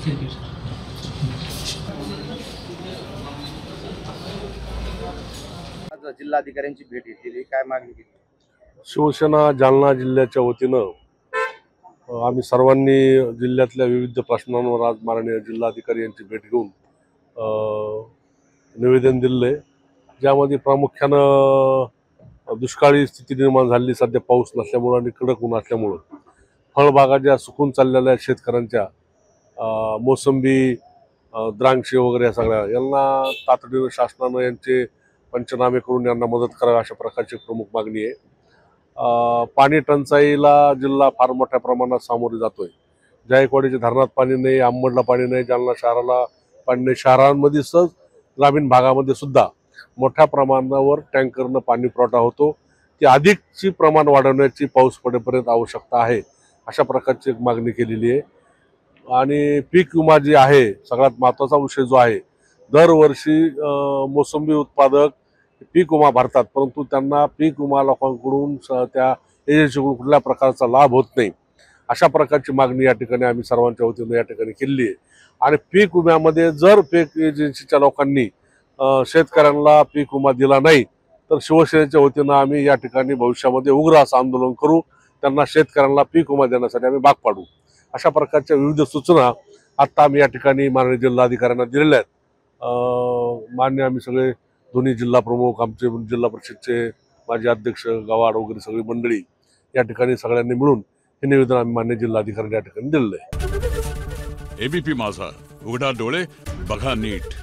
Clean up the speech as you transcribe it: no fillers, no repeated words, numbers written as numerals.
Thank you sir. आज जिल्हाधिकाऱ्यांची भेट घेतली, काय मागणी केली? शिवसेना जालना जिल्ह्याच्या वतीनं आम्ही सर्वांनी जिल्ह्यातल्या विविध प्रश्नांवर आज माननीय जिल्हाधिकारी यांची भेट घेऊन निवेदन दिले, ज्यामध्ये प्रामुख्यानं दुष्काळी स्थिती निर्माण झाली, सध्या पाऊस नसल्यामुळं आणि कडक ऊन असल्यामुळं फळबागा ज्या सुकून चाललेल्या शेतकऱ्यांच्या मोसंबी, द्राक्षे वगैरे या सगळ्या यांना तातडीनं शासनानं यांचे पंचनामे करून यांना मदत करावी अशा प्रकारची प्रमुख मागणी आहे. पाणी टंचाईला जिल्हा फार मोठ्या प्रमाणात सामोरे जातोय. जायकवाडीच्या धरणात पाणी नाही, अंबडला पाणी नाही, जालना शहराला पाणी नाही. शहरांमध्ये सहज ग्रामीण भागामध्ये सुद्धा मोठ्या प्रमाणावर टँकरनं पाणी पुरवठा होतो. ती अधिकची प्रमाण वाढवण्याची पाऊस पडेपर्यंत आवश्यकता आहे अशा प्रकारची एक मागणी केलेली आहे. आणि पीक विमा जी आहे, सगळ्यात महत्त्वाचा विषय जो आहे, दरवर्षी मोसंबी उत्पादक पीक विमा भरतात, परंतु त्यांना पीक विमा लोकांकडून त्या एजन्सीकडून कुठल्या प्रकारचा लाभ होत नाही. अशा प्रकारची मागणी या ठिकाणी आम्ही सर्वांच्या वतीनं या ठिकाणी केली आहे. आणि पीक विम्यामध्ये जर पीक एजन्सीच्या लोकांनी शेतकऱ्यांना पीक विमा दिला नाही तर शिवसेनेच्या वतीनं आम्ही या ठिकाणी भविष्यामध्ये उग्र असं आंदोलन करू. त्यांना शेतकऱ्यांना पीक विमा देण्यासाठी आम्ही भाग पाडू. अशा प्रकारच्या विविध सूचना आत्ता आम्ही या ठिकाणी माननीय जिल्हाधिकाऱ्यांना दिलेल्या आहेत. मान्य आम्ही सगळे दोन्ही जिल्हा प्रमुख, आमचे जिल्हा परिषदचे माजी अध्यक्ष, गवाड वगैरे सगळी मंडळी या ठिकाणी सगळ्यांनी मिळून हे निवेदन आम्ही मान्य जिल्हाधिकाऱ्यांना या ठिकाणी दिलेलं आहे. एबीपी माझा, उघडा डोळे बघा नीट.